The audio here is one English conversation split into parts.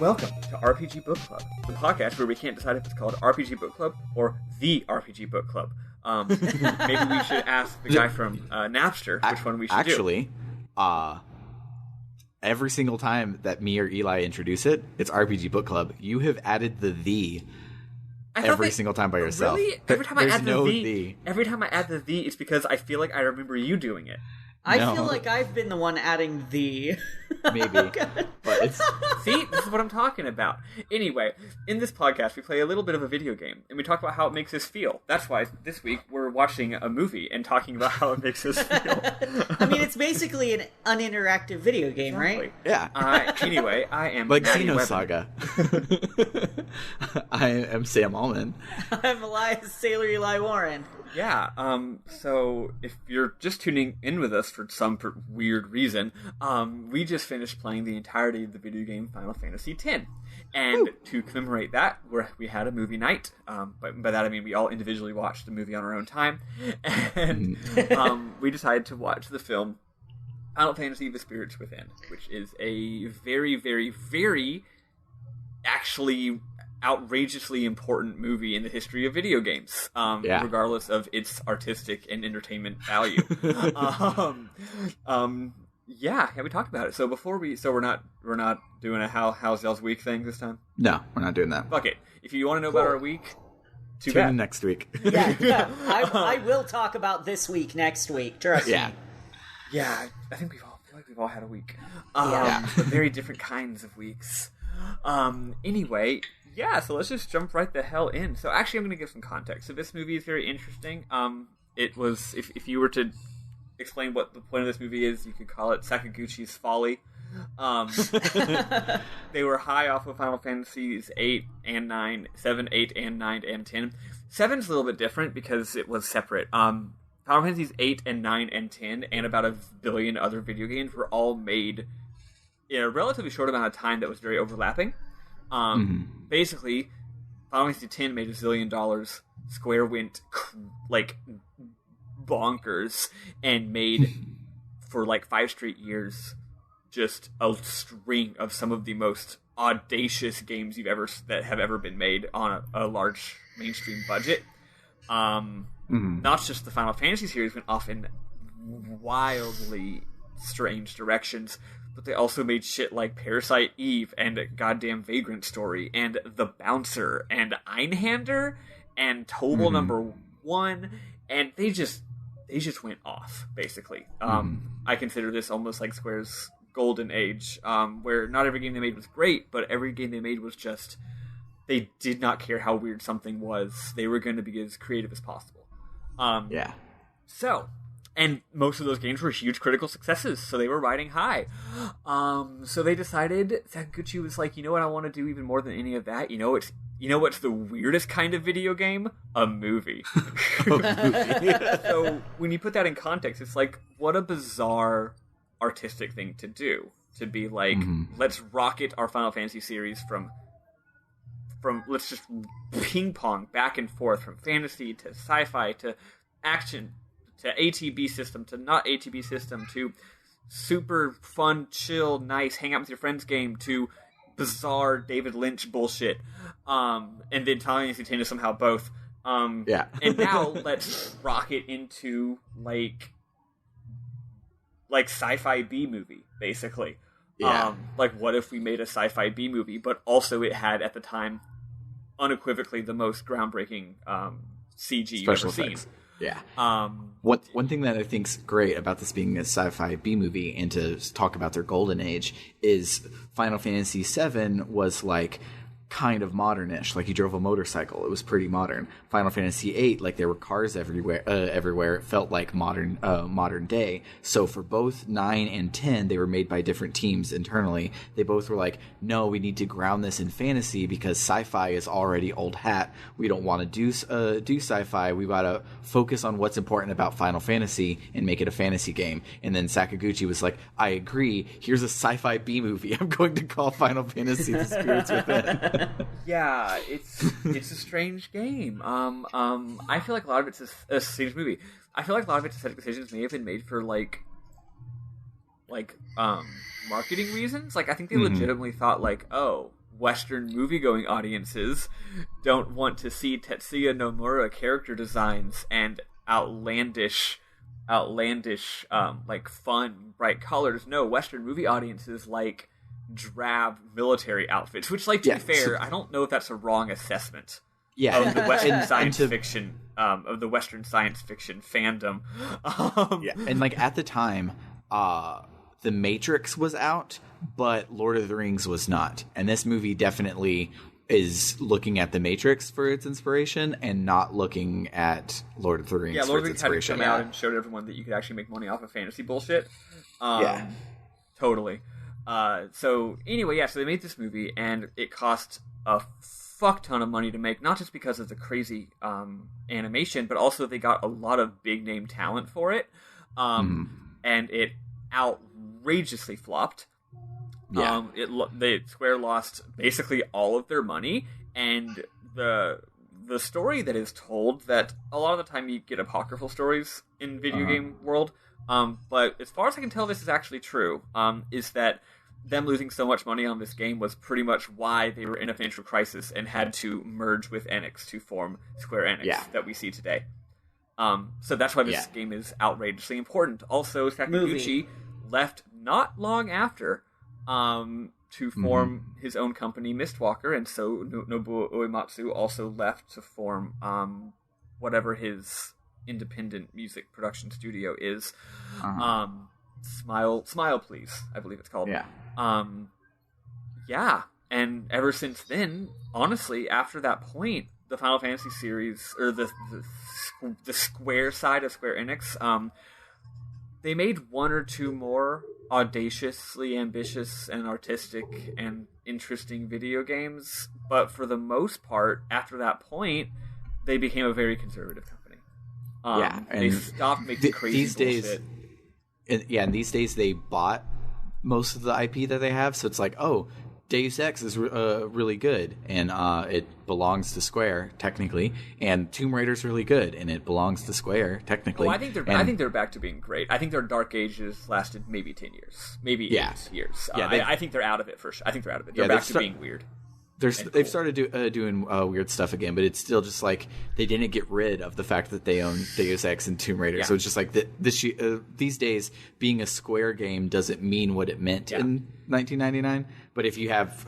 Welcome to RPG Book Club, the podcast where we can't decide if it's called RPG Book Club or the RPG Book Club. Maybe we should ask the guy from Napster which one we should do. Every single time that me or Eli introduce it, it's RPG Book Club. You have added the every single time by yourself. Really? Every time I add every time I add the "the," it's because I feel like I remember you doing it. I feel like I've been the one adding the. Maybe. But it's... See? This is what I'm talking about. Anyway, in this podcast, we play a little bit of a video game, and we talk about how it makes us feel. That's why this week we're watching a movie and talking about how it makes us feel. I mean, it's basically an uninteractive video game, exactly. Right? Yeah. Anyway, I am like Maddie Xenosaga. I am Sam Allman. I'm Elias Sailor Eli Warren. Yeah, so if you're just tuning in with us for some weird reason, we just finished playing the entirety of the video game Final Fantasy X. And to commemorate that, we had a movie night. But by that I mean we all individually watched the movie on our own time. And we decided to watch the film Final Fantasy The Spirits Within, which is a very, very, very actually outrageously important movie in the history of video games, regardless of its artistic and entertainment value. Yeah, we talked about it. So we're not doing a how's y'all's week thing this time? No, we're not doing that. Fuck it. If you want to know about our week, tune in next week. Yeah. I will talk about this week next week. Trust me. Yeah, I think we've all had a week. But very different kinds of weeks. Anyway. Yeah, so let's just jump right the hell in. So actually, I'm going to give some context. So this movie is very interesting. It was, if you were to explain what the point of this movie is, you could call it Sakaguchi's folly. They were high off of Final Fantasies 8 and 9, 7, 8, and 9, and 10. 7's a little bit different because it was separate. Final Fantasies 8 and 9 and 10 and about 1 billion other video games were all made in a relatively short amount of time that was very overlapping. Basically, Final Fantasy X made $1 zillion. Square went like bonkers and made for like 5 straight years just a string of some of the most audacious games that have ever been made on a large mainstream budget. Not just the Final Fantasy series went off in wildly strange directions, but they also made shit like Parasite Eve and Goddamn Vagrant Story and The Bouncer and Einhander and Tobal Number 1, and they just went off, basically. I consider this almost like Square's golden age, where not every game they made was great, but every game they made was just, they did not care how weird something was. They were going to be as creative as possible. So... And most of those games were huge critical successes, so they were riding high. So they decided, Sakaguchi was like, you know what I want to do even more than any of that? You know what's the weirdest kind of video game? A movie. So when you put that in context, it's like, what a bizarre artistic thing to do. To be like, let's rocket our Final Fantasy series from let's just ping pong back and forth from fantasy to sci-fi to action to ATB system, to not ATB system, to super fun, chill, nice, hang out with your friends game, to bizarre David Lynch bullshit. And then Final Fantasy X is somehow both. And now let's rock it into, like sci-fi B movie, basically. Like, what if we made a sci-fi B movie, but also it had, at the time, unequivocally the most groundbreaking CG you've ever seen. Yeah. One thing that I think's great about this being a sci-fi B movie and to talk about their golden age is Final Fantasy VII was like kind of modernish. Like, you drove a motorcycle. It was pretty modern. Final Fantasy VIII, like, there were cars everywhere. It felt like modern day. So for both 9 and 10, they were made by different teams internally. They both were like, no, we need to ground this in fantasy because sci-fi is already old hat. We don't want to do sci-fi. We gotta focus on what's important about Final Fantasy and make it a fantasy game. And then Sakaguchi was like, I agree. Here's a sci-fi B movie. I'm going to call Final Fantasy The Spirits Within. Yeah, it's a strange game. I feel like a lot of it's a strange movie. I feel like a lot of its aesthetic decisions may have been made for like marketing reasons. Like, I think they legitimately thought like, oh, Western movie-going audiences don't want to see Tetsuya Nomura character designs and outlandish, like fun, bright colors. No, Western movie audiences like drab military outfits. Which, like, to be fair, I don't know if that's a wrong assessment. Yeah, of the Western science fiction, of the Western science fiction fandom. And like at the time, The Matrix was out, but Lord of the Rings was not. And this movie definitely is looking at The Matrix for its inspiration and not looking at Lord of the Rings for its inspiration. Yeah, Lord of the Rings had come out and showed everyone that you could actually make money off of fantasy bullshit. Totally. So anyway, so they made this movie, and it cost a fuck ton of money to make, not just because of the crazy animation, but also they got a lot of big name talent for it, and it outrageously flopped. Square lost basically all of their money, and the story that is told, that a lot of the time you get apocryphal stories in video game world, but as far as I can tell, this is actually true, is that them losing so much money on this game was pretty much why they were in a financial crisis and had to merge with Enix to form Square Enix that we see today. So that's why this game is outrageously important. Also, Sakaguchi left not long after to form his own company, Mistwalker, and so Nobuo Uematsu also left to form whatever his independent music production studio is. Smile Please, I believe it's called. And ever since then, honestly, after that point, the Final Fantasy series, or the Square side of Square Enix, they made one or two more audaciously ambitious and artistic and interesting video games, but for the most part, after that point, they became a very conservative company. And they stopped making crazy bullshit. And these days they bought most of the IP that they have, so it's like, oh, Deus Ex is really good, and it belongs to Square technically, and Tomb Raider's really good, and it belongs to Square technically. Oh, I think they're back to being great. I think their Dark Ages lasted maybe 10 years, maybe 8 years. I think they're out of it for sure. I think they're out of it. They're back to being weird. They've started doing weird stuff again, but it's still just like they didn't get rid of the fact that they own Deus Ex and Tomb Raider. So it's just like these days, being a Square game doesn't mean what it meant in 1999. But if you have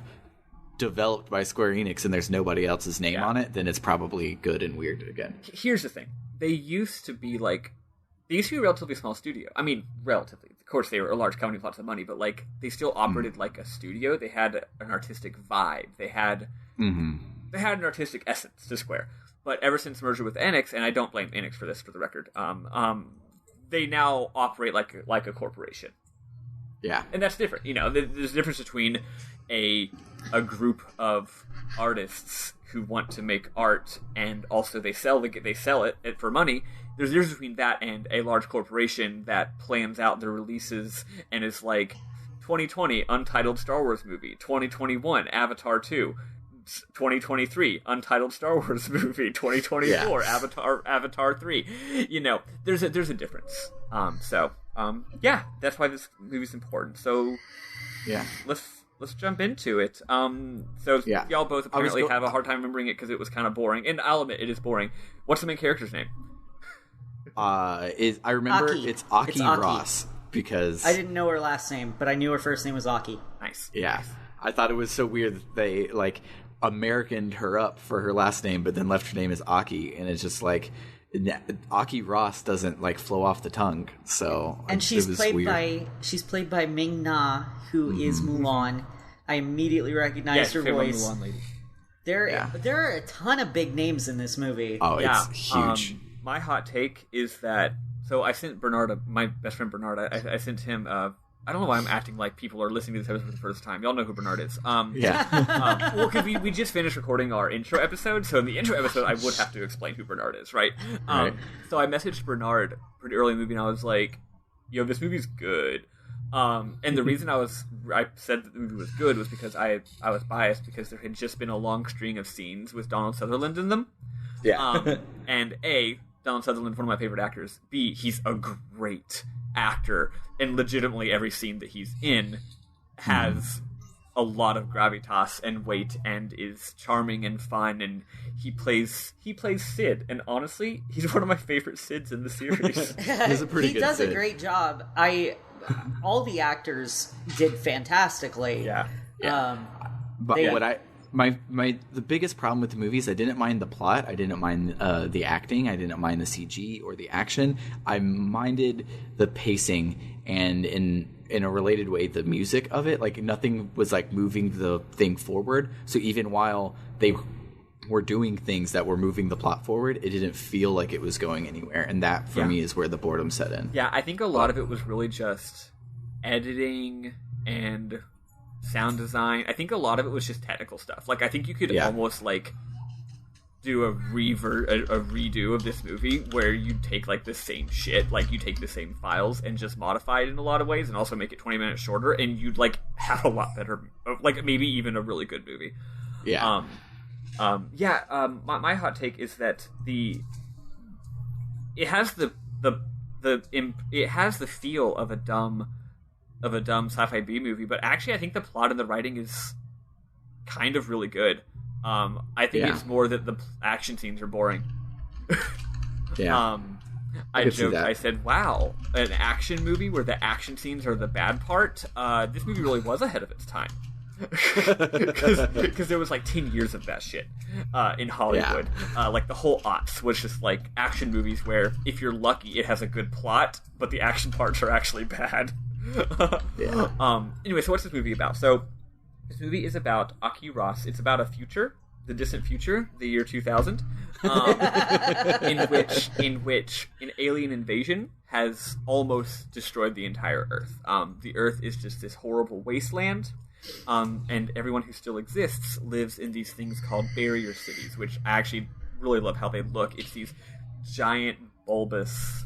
developed by Square Enix and there's nobody else's name on it, then it's probably good and weird again. Here's the thing: they used to be a relatively small studio. I mean, relatively. Of course, they were a large company with lots of money, but like they still operated like a studio. They had an artistic vibe. They had an artistic essence to Square. But ever since merger with Enix, and I don't blame Enix for this, for the record, they now operate like a corporation. Yeah, and that's different. You know, there's a difference between a group of artists who want to make art, and also they sell it for money. There's a difference between that and a large corporation that plans out their releases and is like 2020 untitled Star Wars movie, 2021 Avatar 2, 2023 untitled Star Wars movie, 2024 Avatar 3. You know, there's a difference. That's why this movie's important. So let's jump into it. Y'all both apparently have a hard time remembering it because it was kind of boring, and I'll admit it is boring. What's the main character's name? I remember Aki. It's Aki Ross, because I didn't know her last name, but I knew her first name was Aki. Nice. Yeah, I thought it was so weird that they like Americaned her up for her last name, but then left her name as Aki, and it's just like Aki Ross doesn't like flow off the tongue. So and she's played by Ming Na, who is Mulan. I immediately recognized her voice. Mulan lady. There are a ton of big names in this movie. Oh, it's huge. My hot take is that, so I sent Bernard, my best friend Bernard, I sent him, I don't know why I'm acting like people are listening to this episode for the first time. Y'all know who Bernard is. Well, because we just finished recording our intro episode, so in the intro episode I would have to explain who Bernard is, right? So I messaged Bernard pretty early in the movie, and I was like, yo, this movie's good. And the reason I said that the movie was good was because I was biased, because there had just been a long string of scenes with Donald Sutherland in them. And A, Donald Sutherland, one of my favorite actors. B, he's a great actor, and legitimately every scene that he's in has a lot of gravitas and weight and is charming and fun, and he plays Sid, and honestly, he's one of my favorite Sids in the series. He's a pretty he good does Sid. a great job. All the actors did fantastically. Yeah. But the biggest problem with the movie is I didn't mind the plot, I didn't mind the acting, I didn't mind the CG or the action. I minded the pacing, and in a related way, the music of it. Like, nothing was like moving the thing forward. So even while they were doing things that were moving the plot forward, it didn't feel like it was going anywhere. And that, for me, is where the boredom set in. Yeah, I think a lot of it was really just editing and sound design. I think a lot of it was just technical stuff. Like, I think you could almost like do a redo of this movie where you take like the same shit, like you take the same files and just modify it in a lot of ways and also make it 20 minutes shorter, and you'd like have a lot better, like maybe even a really good movie. My hot take is that it has the feel of a dumb sci-fi B movie, but actually I think the plot and the writing is kind of really good. I think it's more that the action scenes are boring. I joked, I said, wow, an action movie where the action scenes are the bad part? This movie really was ahead of its time. Because there was like 10 years of that shit in Hollywood. Like the whole aughts was just like action movies where if you're lucky it has a good plot, but the action parts are actually bad. Anyway, so what's this movie about? So this movie is about Aki Ross. It's about a future, the distant future, the year 2000, in which an alien invasion has almost destroyed the entire Earth. The Earth is just this horrible wasteland, and everyone who still exists lives in these things called barrier cities, which I actually really love how they look. It's these giant, bulbous...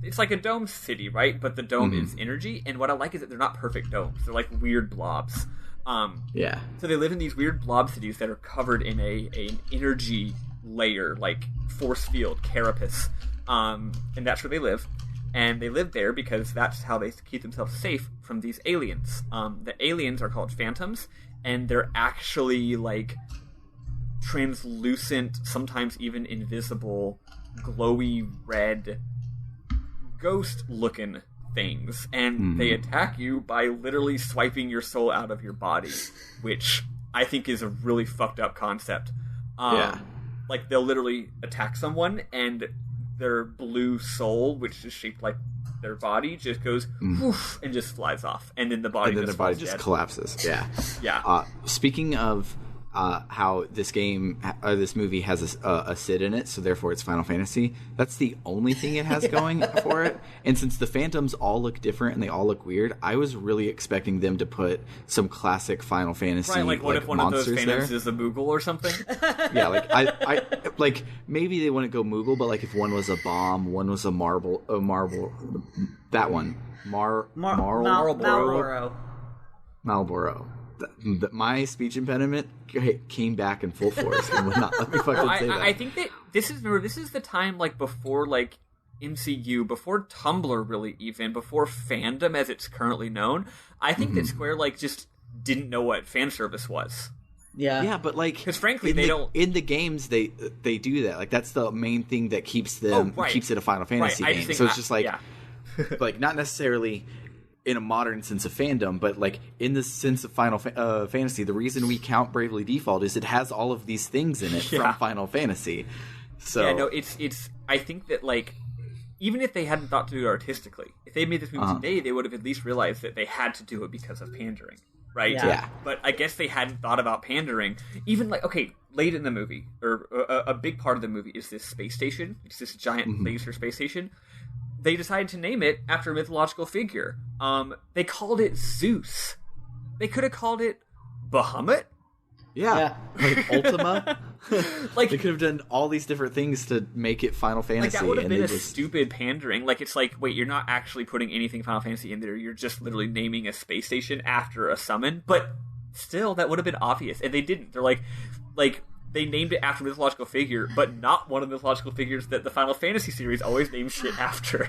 it's like a dome city, right? But the dome is energy, and what I like is that they're not perfect domes. They're like weird blobs. So they live in these weird blob cities that are covered in an energy layer, like force field, carapace, and that's where they live. And they live there because that's how they keep themselves safe from these aliens. The aliens are called phantoms, and they're actually like translucent, sometimes even invisible, glowy red, ghost-looking things, and they attack you by literally swiping your soul out of your body, which I think is a really fucked up concept. Like, they'll literally attack someone, and their blue soul, which is shaped like their body, just goes woof and just flies off, and then the body just collapses. Speaking of how this movie has a Sid in it, so therefore it's Final Fantasy. That's the only thing it has going for it. And since the Phantoms all look different and they all look weird, I was really expecting them to put some classic Final Fantasy, right? Like, what if one of those Phantoms is a Moogle or something? Yeah, like I like maybe they wouldn't go Moogle, but like if one was a bomb, one was a marble, that one, Marlboro. My speech impediment came back in full force and would not let me fucking say that. I think that this is the time, like, before, like, MCU, before Tumblr really even, before fandom as it's currently known. I think that Square, like, just didn't know what fan service was. Yeah, but like, because frankly, they don't in the games they do that. Like, that's the main thing that keeps them keeps it a Final Fantasy game. So it's just like like, not necessarily in a modern sense of fandom, but like in the sense of Final Fantasy, the reason we count Bravely Default is it has all of these things in it from Final Fantasy. So it's I think that, like, even if they hadn't thought to do it artistically, if they made this movie today, they would have at least realized that they had to do it because of pandering, right? Yeah. But I guess they hadn't thought about pandering. Even, like, okay, late in the movie, or a big part of the movie is this space station. It's this giant laser space station. They decided to name it after a mythological figure. They called it Zeus. They could have called it Bahamut. Yeah. Like Ultima. Like, they could have done all these different things to make it Final Fantasy. Like, that would have been stupid pandering. Like, it's like, wait, you're not actually putting anything Final Fantasy in there. You're just literally naming a space station after a summon. But still, that would have been obvious. And they didn't. They're like they named it after a mythological figure, but not one of the mythological figures that the Final Fantasy series always names shit after.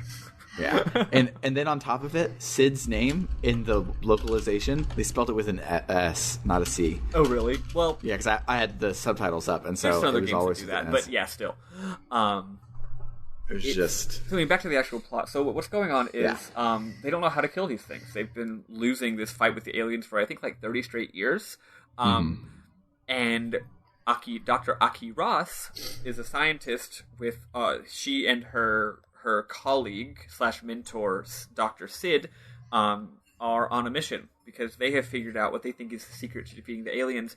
Yeah, and then on top of it, Sid's name in the localization, they spelled it with an S, not a C. Oh, really? Well, yeah, because I had the subtitles up, and so it was always that do that. But yeah, still. It was just... So, I mean, back to the actual plot. So, what's going on is they don't know how to kill these things. They've been losing this fight with the aliens for, I think, like 30 straight years. And Dr. Aki Ross is a scientist with... she and her colleague / mentor, Dr. Sid, are on a mission because they have figured out what they think is the secret to defeating the aliens.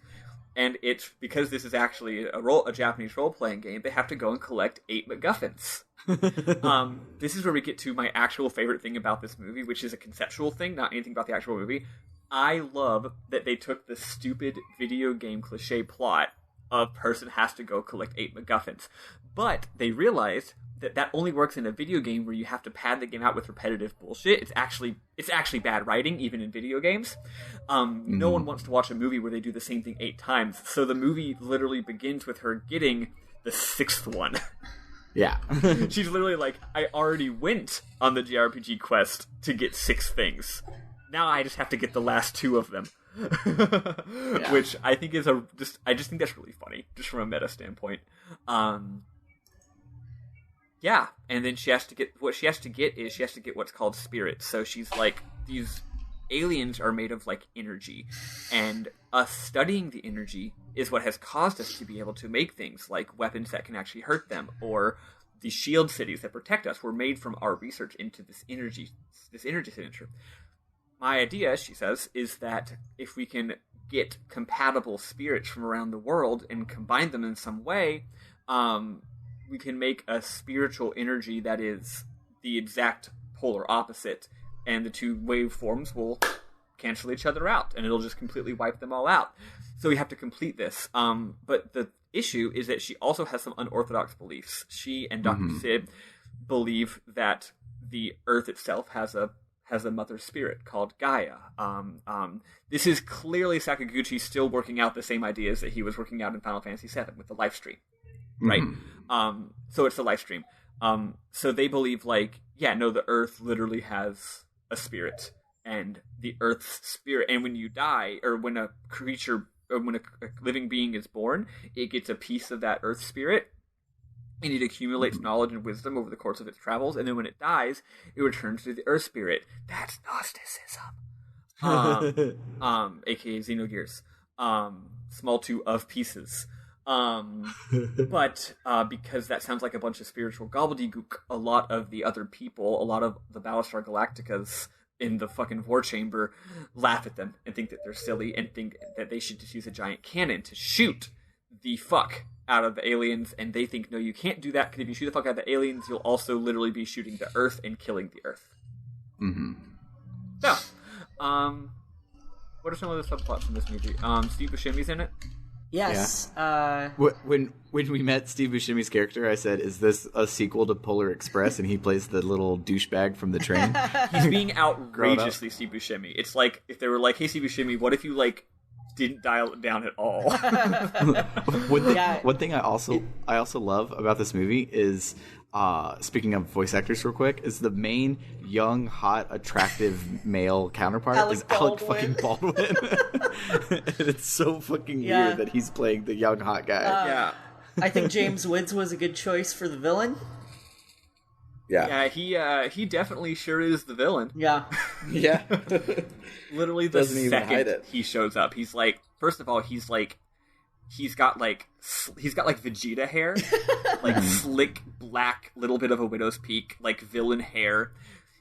And it's because this is actually a Japanese role-playing game, they have to go and collect 8 MacGuffins. This is where we get to my actual favorite thing about this movie, which is a conceptual thing, not anything about the actual movie. I love that they took the stupid video game cliche plot of person has to go collect 8 MacGuffins. But they realized that only works in a video game where you have to pad the game out with repetitive bullshit. It's actually bad writing, even in video games. No one wants to watch a movie where they do the same thing 8 times. So the movie literally begins with her getting the 6th one. Yeah. She's literally like, I already went on the JRPG quest to get 6 things. Now I just have to get the last 2 of them. Which I think is I just think that's really funny, just from a meta standpoint. Yeah, and then she has to get what's called spirits. So she's like, these aliens are made of like energy, and us studying the energy is what has caused us to be able to make things like weapons that can actually hurt them, or the shield cities that protect us were made from our research into this energy signature. My idea, she says, is that if we can get compatible spirits from around the world and combine them in some way, we can make a spiritual energy that is the exact polar opposite, and the 2 waveforms will cancel each other out, and it'll just completely wipe them all out. So we have to complete this. But the issue is that she also has some unorthodox beliefs. She and Dr. Sid believe that the Earth itself has a mother spirit called Gaia. This is clearly Sakaguchi still working out the same ideas that he was working out in Final Fantasy VII with the life stream. Right? So it's a life stream. So they believe, like, the Earth literally has a spirit, and the Earth's spirit, and when you die, or when a creature, or when a living being is born, it gets a piece of that Earth spirit, and it accumulates knowledge and wisdom over the course of its travels, and then when it dies, it returns to the Earth spirit. That's Gnosticism. Aka Xenogears. Small 2 of pieces. But because that sounds like a bunch of spiritual gobbledygook, a lot of the other people, a lot of the Battlestar Galacticas in the fucking war chamber laugh at them and think that they're silly and think that they should just use a giant cannon to shoot the fuck out of the aliens, and they think, no, you can't do that, because if you shoot the fuck out of the aliens, you'll also literally be shooting the Earth and killing the Earth. So, what are some of the subplots in this movie? Steve Buscemi's in it. Yes. Yeah. When we met Steve Buscemi's character, I said, "Is this a sequel to Polar Express?" And he plays the little douchebag from the train. He's being outrageously Steve Buscemi. It's like if they were like, "Hey, Steve Buscemi, what if you like didn't dial it down at all?" One thing I also love about this movie is, speaking of voice actors real quick, is the main young, hot, attractive male counterpart is Alec fucking Baldwin. And it's so fucking weird that he's playing the young, hot guy. I think James Woods was a good choice for the villain. Yeah, he definitely sure is the villain. Yeah. Yeah. Literally the second he shows up, he's like, first of all, he's got Vegeta hair, like slick black, little bit of a widow's peak, like villain hair.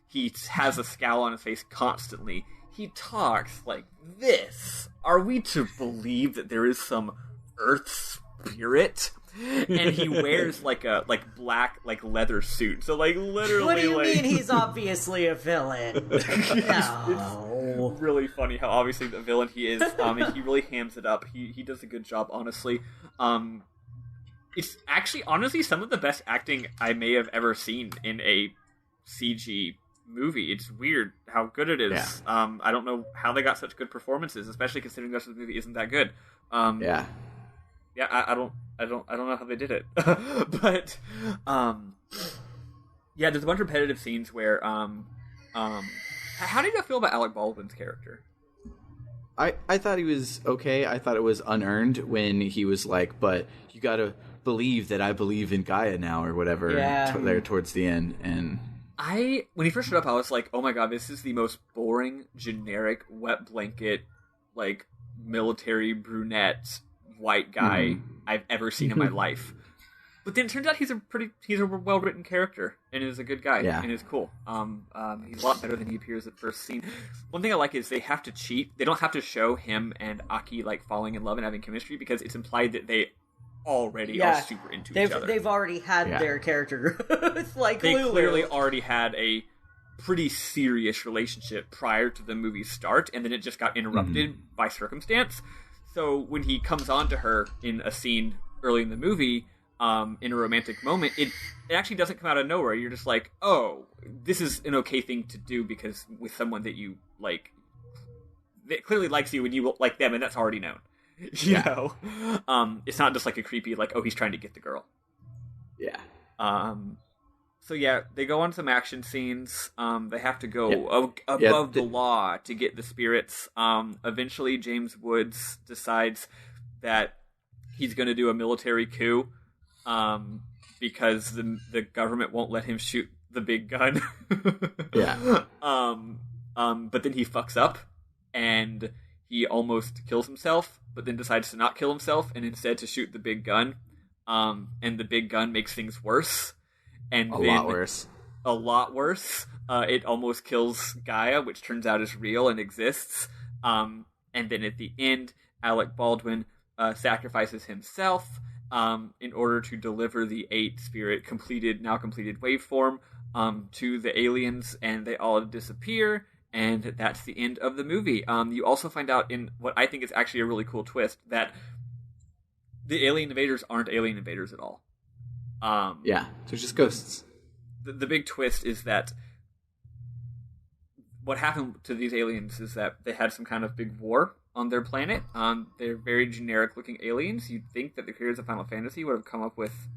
He has a scowl on his face constantly. He talks like this. Are we to believe that there is some Earth spirit? And he wears like a black leather suit. So literally. What do you mean he's obviously a villain? No. It's really funny how obviously the villain he is. And he really hams it up. He does a good job, honestly. It's actually honestly some of the best acting I may have ever seen in a CG movie. It's weird how good it is. Yeah. I don't know how they got such good performances, especially considering the rest of the movie isn't that good. yeah, I don't know how they did it, but yeah, there's a bunch of repetitive scenes where how did you feel about Alec Baldwin's character? I thought he was okay. I thought it was unearned when he was like, but you gotta believe that I believe in Gaia now, or whatever, there towards the end. And when he first showed up, I was like, oh my god, this is the most boring, generic, wet blanket, like, military brunette white guy I've ever seen in my life. But then it turns out he's a well-written character, and is a good guy, and is cool. He's a lot better than he appears at first scene. One thing I like is they have to cheat. They don't have to show him and Aki, like, falling in love and having chemistry, because it's implied that they already are super into each other. They've already had their character growth, like they Lulu. Clearly already had a pretty serious relationship prior to the movie's start, and then it just got interrupted by circumstance. So when he comes on to her in a scene early in the movie, in a romantic moment, it actually doesn't come out of nowhere. You're just like, oh, this is an okay thing to do, because with someone that you like, that clearly likes you and you like them, and that's already known. You know? It's not just like a creepy, like, oh, he's trying to get the girl. Yeah. So yeah, they go on some action scenes. They have to go above the law to get the spirits. Eventually, James Woods decides that he's going to do a military coup, because the government won't let him shoot the big gun. But then he fucks up, and he almost kills himself, but then decides to not kill himself, and instead to shoot the big gun. And the big gun makes things worse. And a lot worse. It almost kills Gaia, which turns out is real and exists. And then at the end, Alec Baldwin sacrifices himself in order to deliver the 8-spirit completed waveform to the aliens, and they all disappear, and that's the end of the movie. You also find out, in what I think is actually a really cool twist, that the alien invaders aren't alien invaders at all. They're just ghosts. The big twist is that what happened to these aliens is that they had some kind of big war on their planet. They're very generic-looking aliens. You'd think that the creators of Final Fantasy would have come up with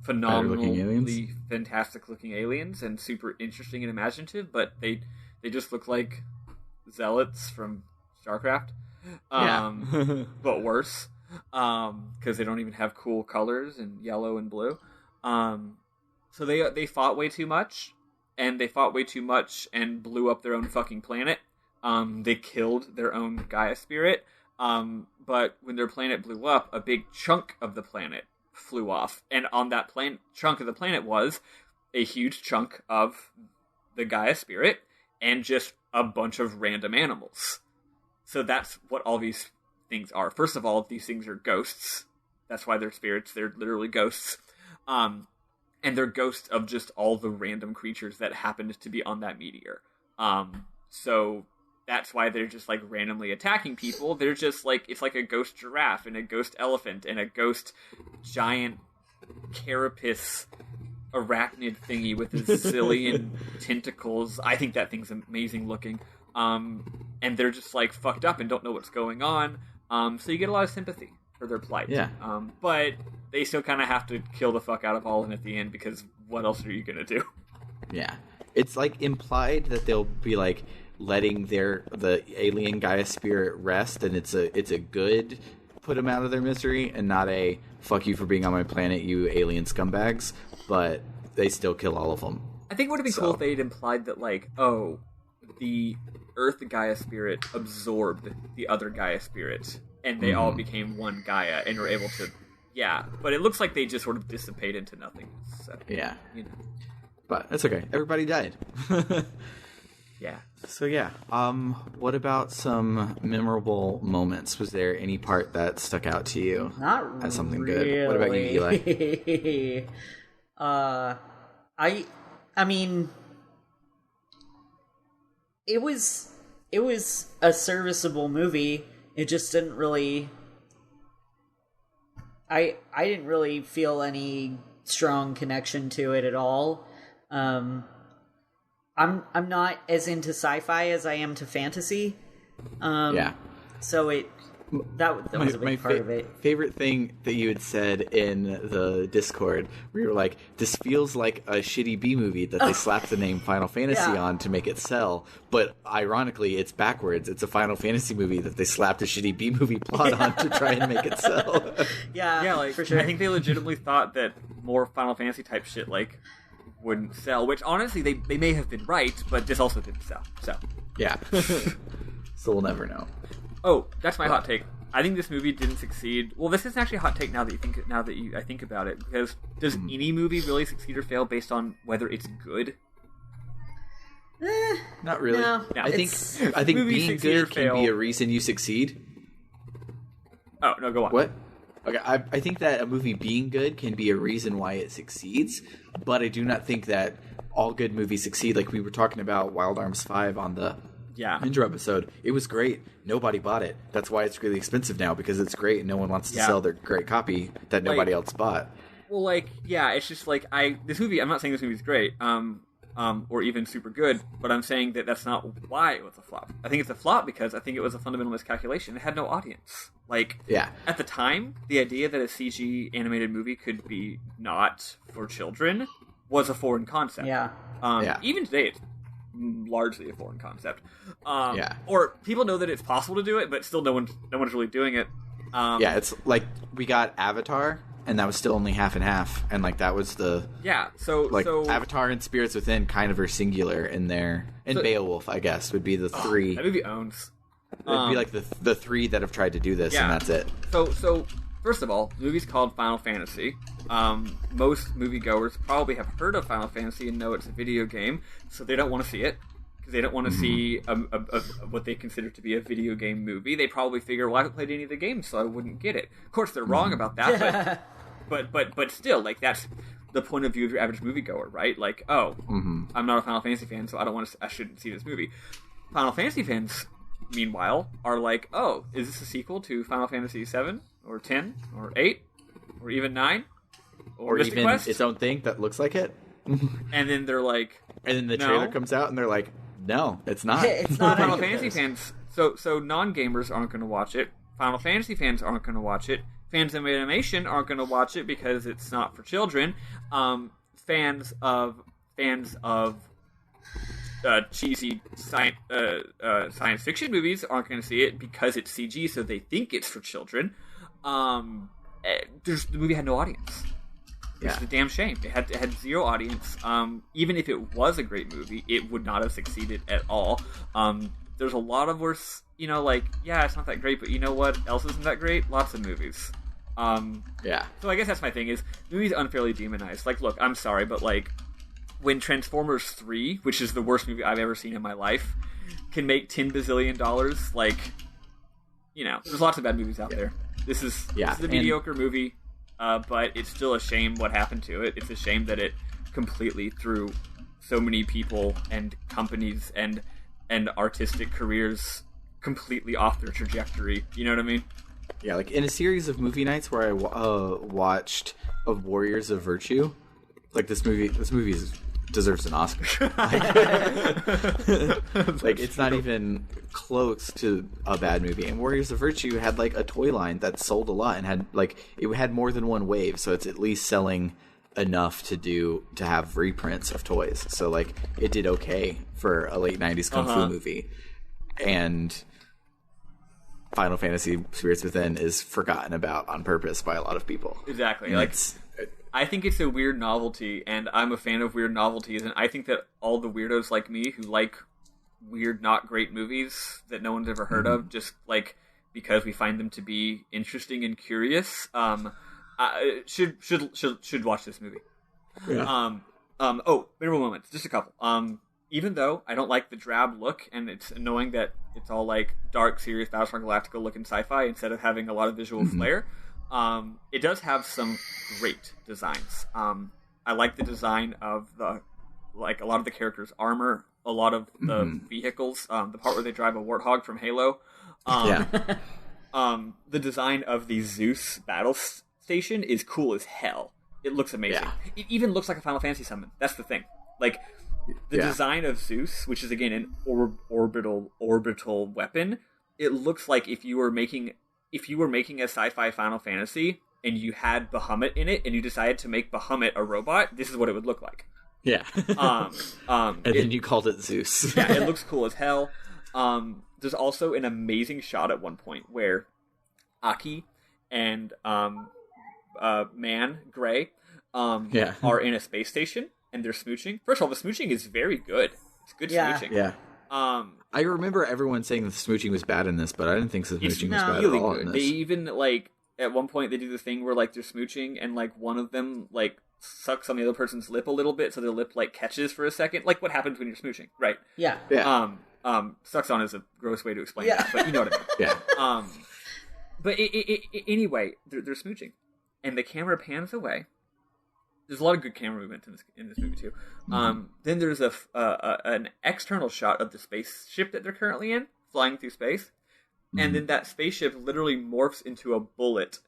phenomenally fantastic-looking aliens and super interesting and imaginative, but they just look like zealots from StarCraft. But worse. Because they don't even have cool colors in yellow and blue. So they fought way too much, and blew up their own fucking planet. They killed their own Gaia spirit. But when their planet blew up, a big chunk of the planet flew off, and on that chunk of the planet was a huge chunk of the Gaia spirit, and just a bunch of random animals. So that's what all these things are. First of all, these things are ghosts. That's why they're spirits. They're literally ghosts. And they're ghosts of just all the random creatures that happened to be on that meteor. So that's why they're just, like, randomly attacking people. They're just, like, it's like a ghost giraffe and a ghost elephant and a ghost giant carapace arachnid thingy with a zillion tentacles. I think that thing's amazing looking. And they're just, like, fucked up and don't know what's going on. So you get a lot of sympathy for their plight. Yeah. But they still kind of have to kill the fuck out of Alden at the end, because what else are you going to do? Yeah. It's, like, implied that they'll be, like, letting the alien Gaia spirit rest, and it's a good put them out of their misery, and not a fuck you for being on my planet, you alien scumbags. But they still kill all of them. I think it would have been cool if they'd implied that, like, oh, the Earth Gaia spirit absorbed the other Gaia spirit, and they all became one Gaia and were able to, but it looks like they just sort of dissipate into nothing. So, you know. But it's okay. Everybody died. Yeah. So what about some memorable moments? Was there any part that stuck out to you? Not as something really. good. What about you, Eli? I mean, it was a serviceable movie. It just didn't really. I didn't really feel any strong connection to it at all. I'm not as into sci-fi as I am to fantasy. So That was a big part of it. Favorite thing that you had said in the Discord, where you were like, "This feels like a shitty B movie that they slapped the name Final Fantasy on to make it sell." But ironically, it's backwards. It's a Final Fantasy movie that they slapped a shitty B movie plot on to try and make it sell. Yeah, like for sure. I think they legitimately thought that more Final Fantasy type shit like wouldn't sell. Which honestly, they may have been right, but this also didn't sell. So yeah. So we'll never know. Oh, that's my hot take. I think this movie didn't succeed. Well, this isn't actually a hot take now that I think about it. Because does any movie really succeed or fail based on whether it's good? Not really. No. I think being good can be a reason you succeed. Oh no, go on. What? Okay, I think that a movie being good can be a reason why it succeeds, but I do not think that all good movies succeed. Like we were talking about Wild Arms 5 on the intro episode. It was great. Nobody bought it. That's why it's really expensive now, because it's great and no one wants to sell their great copy that nobody else bought. Well, it's just like this movie. I'm not saying this movie's great, or even super good, but I'm saying that that's not why it was a flop. I think it's a flop because I think it was a fundamental miscalculation. It had no audience. At the time, the idea that a CG animated movie could be not for children was a foreign concept. Even today, it's largely a foreign concept. Or people know that it's possible to do it, but still no one's really doing it. It's like we got Avatar, and that was still only half and half, and that was the so Avatar and Spirits Within kind of are singular in there, and Beowulf, I guess, would be the three. That movie owns. It'd be like the three that have tried to do this, and that's it. So first of all, the movie's called Final Fantasy. Most moviegoers probably have heard of Final Fantasy and know it's a video game, so they don't want to see it. Because they don't want to see what they consider to be a video game movie. They probably figure, well, I haven't played any of the games, so I wouldn't get it. Of course, they're wrong about that, but still, that's the point of view of your average moviegoer, right? I'm not a Final Fantasy fan, so I shouldn't see this movie. Final Fantasy fans, meanwhile, are like, oh, is this a sequel to Final Fantasy 7 or 10 or 8 or even 9 or Mystic even Quest? its own thing that looks like it? And then they're like, and then the trailer comes out, and they're like, no, it's not. It's not. Final Fantasy fans. So non-gamers aren't going to watch it. Final Fantasy fans aren't going to watch it. Fans of animation aren't going to watch it because it's not for children. Fans of cheesy science fiction movies aren't going to see it because it's CG, so they think it's for children. The movie had no audience. It's a damn shame. It had zero audience. Even if it was a great movie, it would not have succeeded at all. There's a lot of worse, it's not that great, but you know what else isn't that great? Lots of movies. So I guess that's my thing, is movies unfairly demonized. Look, I'm sorry, but when Transformers 3, which is the worst movie I've ever seen in my life, can make $10 bazillion, there's lots of bad movies out there. This is a mediocre movie. But it's still a shame what happened to it. It's a shame that it completely threw so many people and companies and artistic careers completely off their trajectory. You know what I mean? Yeah, in a series of movie nights where I watched of Warriors of Virtue, this movie deserves an Oscar. It's not even close to a bad movie. And Warriors of Virtue had a toy line that sold a lot and had it had more than one wave, so it's at least selling enough to have reprints of toys. So it did okay for a late 90s kung fu movie. And Final Fantasy Spirits Within is forgotten about on purpose by a lot of people. Exactly. I think it's a weird novelty, and I'm a fan of weird novelties, and I think that all the weirdos like me who like weird, not great movies that no one's ever heard of, just because we find them to be interesting and curious, should watch this movie. Yeah. Memorable moments, just a couple. Even though I don't like the drab look, and it's annoying that it's all dark, serious, Battlestar Galactica looking sci-fi instead of having a lot of visual flair. It does have some great designs. I like the design of a lot of the characters' armor, a lot of the vehicles, the part where they drive a warthog from Halo. The design of the Zeus battle station is cool as hell. It looks amazing. Yeah. It even looks like a Final Fantasy summon. That's the thing. The design of Zeus, which is again an orbital weapon, it looks like if you were making if you were making a sci-fi Final Fantasy and you had Bahamut in it and you decided to make Bahamut a robot, this is what it would look like. Yeah. And then you called it Zeus. Yeah, it looks cool as hell. There's also an amazing shot at one point where Aki and Gray are in a space station and they're smooching. First of all, the smooching is very good. It's good smooching. Yeah. I remember everyone saying the smooching was bad in this, but I didn't think the smooching was bad really at all good. in this. They even, like, at one point they do the thing where, like, they're smooching and, like, one of them, like, sucks on the other person's lip a little bit so their lip, like, catches for a second. Like what happens when you're smooching, right? Yeah. Sucks on is a gross way to explain that, but you know what I mean. Yeah. But anyway, they're smooching, and the camera pans away. There's a lot of good camera movement in this movie too. Then there's an external shot of the spaceship that they're currently in, flying through space, and then that spaceship literally morphs into a bullet,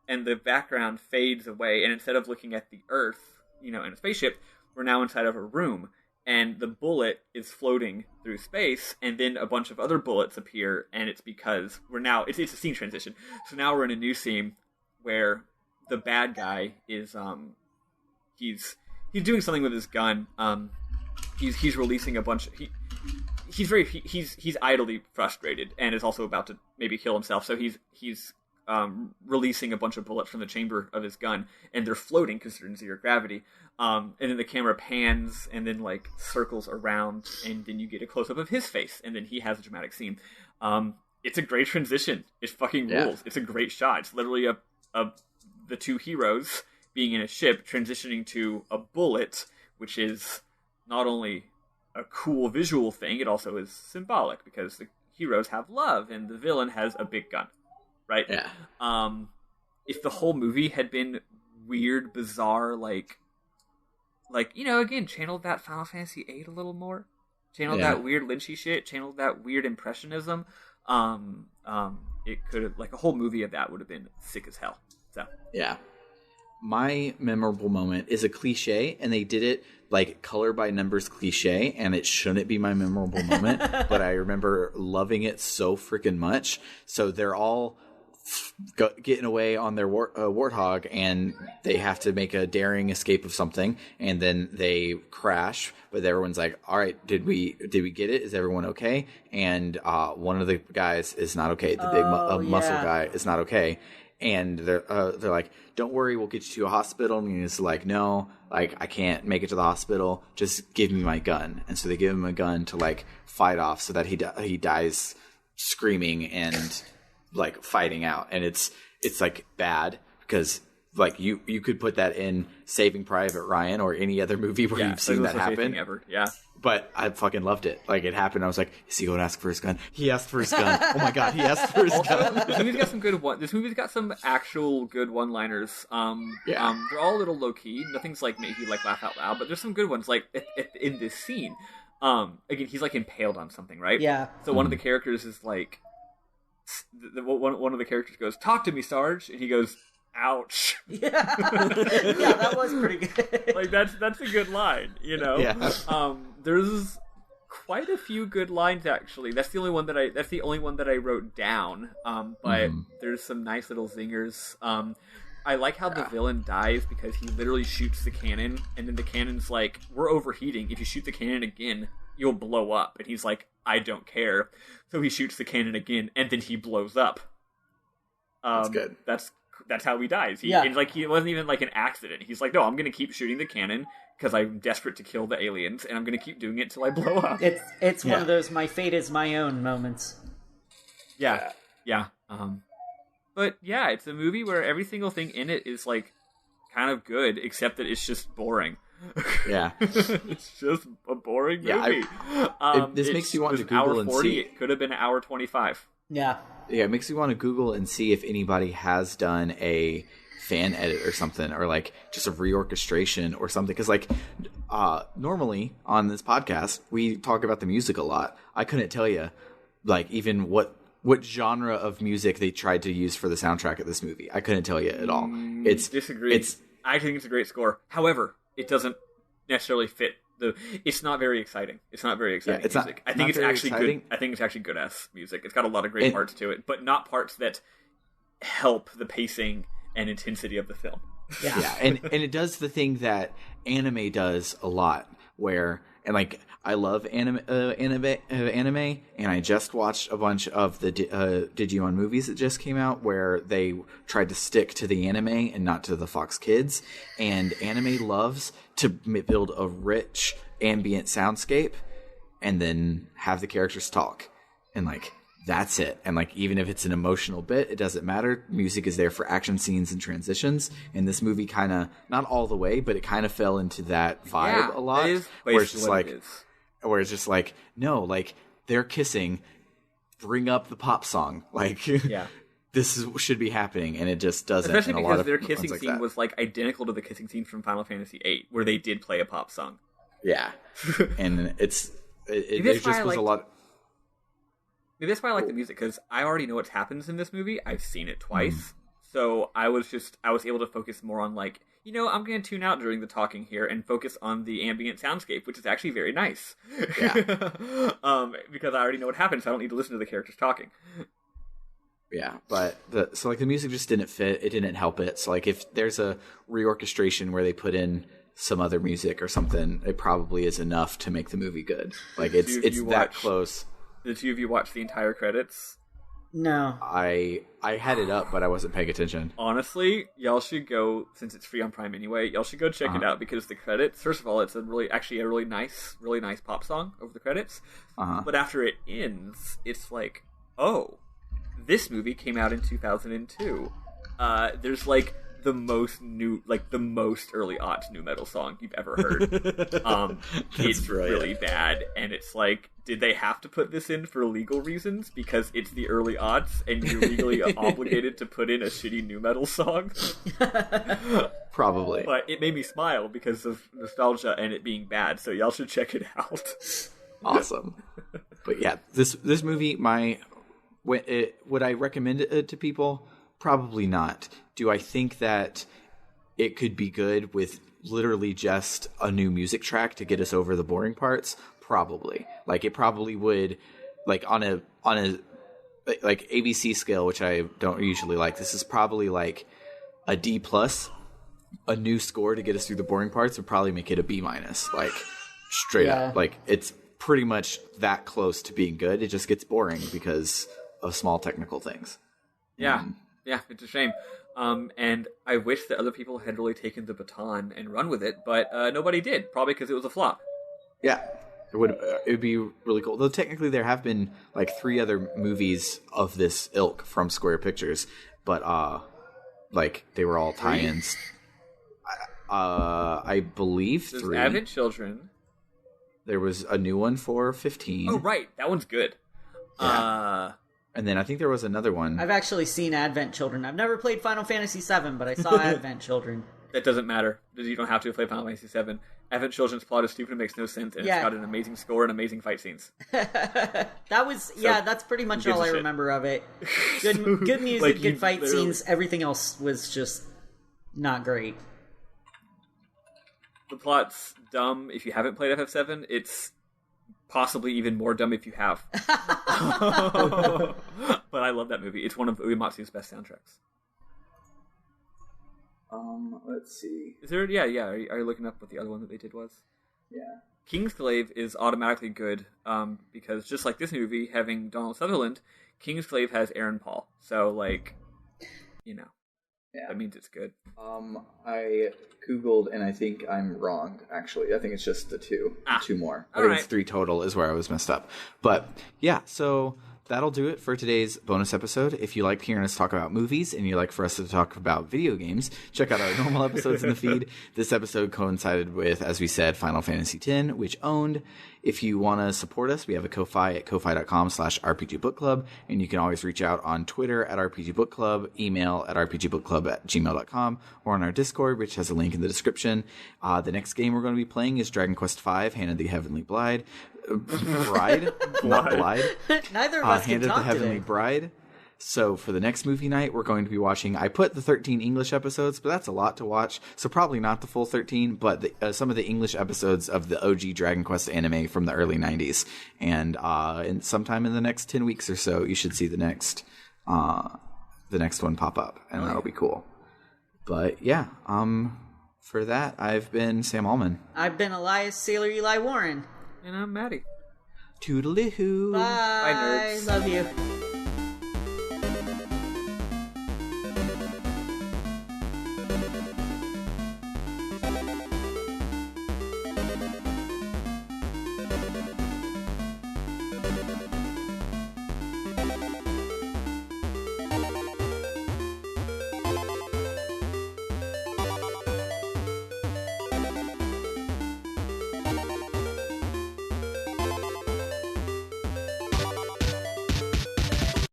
and the background fades away. And instead of looking at the Earth, in a spaceship, we're now inside of a room, and the bullet is floating through space, and then a bunch of other bullets appear, and it's because it's a scene transition. So now we're in a new scene where the bad guy is he's doing something with his gun. He's releasing a bunch. He's idly frustrated and is also about to maybe kill himself. So he's releasing a bunch of bullets from the chamber of his gun, and they're floating because they're in zero gravity. And then the camera pans and then like circles around, and then you get a close up of his face, and then he has a dramatic scene. It's a great transition. It fucking rules. It's a great shot. It's literally the two heroes being in a ship transitioning to a bullet, which is not only a cool visual thing, it also is symbolic because the heroes have love and the villain has a big gun, right? Yeah. If the whole movie had been weird, bizarre, like again, channeled that Final Fantasy VIII a little more, channeled that weird Lynchy shit, channeled that weird impressionism, it could have, like, a whole movie of that would have been sick as hell. So yeah. My memorable moment is a cliche, and they did it like color by numbers cliche, and it shouldn't be my memorable moment, but I remember loving it so freaking much. So they're all getting away on their warthog, and they have to make a daring escape of something, and then they crash. But everyone's like, "All right, did we get it? Is everyone okay?" And one of the guys is not okay. The big muscle guy is not okay. And they're like, "Don't worry, we'll get you to a hospital." And he's like, "No, like I can't make it to the hospital. Just give me my gun." And so they give him a gun to like fight off, so that he dies screaming and like fighting out. And it's like bad because like you could put that in Saving Private Ryan or any other movie where you've seen that happen. Ever. Yeah. But I fucking loved it. Like, it happened. I was like, is he going to ask for his gun? He asked for his gun. Oh my god, he asked for his gun. This movie's got some actual good one-liners. They're all a little low-key. Nothing's like make you like laugh out loud, but there's some good ones. Like in this scene, again, he's like impaled on something, right? Yeah. So one of the characters is like, one of the characters goes, "Talk to me, Sarge," and he goes, "Ouch." Yeah, that was pretty good. Like that's a good line, Yeah. There's quite a few good lines actually. That's the only one that I wrote down. But there's some nice little zingers. I like how the villain dies because he literally shoots the cannon, and then the cannon's like, "We're overheating. If you shoot the cannon again, you'll blow up." And he's like, "I don't care." So he shoots the cannon again, and then he blows up. That's good. That's how he dies. It's like he wasn't even like an accident. He's like, "No, I'm going to keep shooting the cannon because I'm desperate to kill the aliens, and I'm going to keep doing it till I blow up." It's one of those "my fate is my own" moments. Yeah. But yeah, it's a movie where every single thing in it is like kind of good, except that it's just boring. Yeah. It's just a boring movie. This makes you want to Google hour and 40, see. It could have been hour 25. Yeah. Yeah, it makes me want to Google and see if anybody has done a fan edit or something, or like just a reorchestration or something. Because like normally on this podcast, we talk about the music a lot. I couldn't tell you like even what genre of music they tried to use for the soundtrack of this movie. I couldn't tell you at all. Disagree. I think it's a great score. However, it doesn't necessarily fit. It's not very exciting. It's not very exciting music. I think it's actually good. I think it's actually good ass music. It's got a lot of great parts to it, but not parts that help the pacing and intensity of the film. Yeah, and it does the thing that anime does a lot, where I love anime, and I just watched a bunch of the Digimon movies that just came out, where they tried to stick to the anime and not to the Fox Kids. And anime loves to build a rich ambient soundscape, and then have the characters talk, and that's it. And even if it's an emotional bit, it doesn't matter. Music is there for action scenes and transitions. And this movie kind of, not all the way, but it kind of fell into that vibe a lot. Where it's just no, they're kissing, bring up the pop song. This should be happening, and it just doesn't. Especially because their kissing scene was identical to the kissing scene from Final Fantasy VIII, where they did play a pop song. Yeah. And it just was a lot. Maybe that's why I like the music, because I already know what happens in this movie. I've seen it twice. So I was able to focus more on I'm going to tune out during the talking here and focus on the ambient soundscape, which is actually very nice. Yeah. Because I already know what happens, so I don't need to listen to the characters talking. Yeah, but the music just didn't fit. It didn't help it. So if there's a reorchestration where they put in some other music or something, it probably is enough to make the movie good. It's that close. Did the two of you watch the entire credits? No. I had it up, but I wasn't paying attention. Honestly, y'all should go, since it's free on Prime anyway, y'all should go check it out, because the credits, first of all, it's a really nice pop song over the credits. But after it ends, it's this movie came out in 2002. There's the most early aughts new metal song you've ever heard. It's really bad, and it's did they have to put this in for legal reasons because it's the early aughts and you're legally obligated to put in a shitty new metal song? Probably. But it made me smile because of nostalgia and it being bad, so y'all should check it out. Awesome. But yeah, this movie, would I recommend it to people? Probably not. Do I think that it could be good with literally just a new music track to get us over the boring parts? Probably. It probably would, on a ABC scale, which I don't usually like. This is probably a D+. A new score to get us through the boring parts would probably make it a B-, straight up. It's pretty much that close to being good. It just gets boring because of small technical things. Yeah. Yeah, it's a shame. And I wish that other people had really taken the baton and run with it, but nobody did, probably because it was a flop. Yeah, it would be really cool. Though technically there have been 3 other movies of this ilk from Square Pictures, but they were all tie-ins. I believe There's 3. Advent Children. There was a new one for 15. Oh, right. That one's good. Yeah. And then I think there was another one. I've actually seen Advent Children. I've never played Final Fantasy VII, but I saw Advent Children. That doesn't matter. You don't have to play Final Fantasy VII. Advent Children's plot is stupid and makes no sense, and it's got an amazing score and amazing fight scenes. That's pretty much all I remember of it. Good music, good fight scenes. Everything else was just not great. The plot's dumb if you haven't played FF7. It's possibly even more dumb if you have. But I love that movie. It's one of Uematsu's best soundtracks. Let's see. Is there? Yeah. Are you looking up what the other one that they did was? Yeah. Kingsglaive is automatically good because just like this movie having Donald Sutherland, Kingsglaive has Aaron Paul. So that means it's good. I Googled and I think I'm wrong, actually. I think it's just the 2. 2 more. I think it's 3 total is where I was messed up. But yeah, so that'll do it for today's bonus episode. If you like hearing us talk about movies and you like for us to talk about video games, check out our normal episodes in the feed. This episode coincided with, as we said, Final Fantasy X, which owned. If you want to support us, we have a Ko-Fi at ko-fi.com/rpgbookclub, and you can always reach out on Twitter at rpgbookclub, email at rpgbookclub@gmail.com, or on our Discord, which has a link in the description. The next game we're going to be playing is Dragon Quest V, Hand of the Heavenly Bride. Not Blide. Neither of us can Hand of talk the Heavenly today. Bride. So for the next movie night, we're going to be watching. I put the 13 English episodes, but that's a lot to watch. So probably not the full 13, but some of the English episodes of the OG Dragon Quest anime from the early 90s. And sometime in the next 10 weeks or so, you should see the next the next one pop up, and that'll be cool. But yeah, for that, I've been Sam Allman. I've been Elias Sailor Eli Warren. And I'm Maddie. Toodaloo. Bye. Bye, nerds. Love you.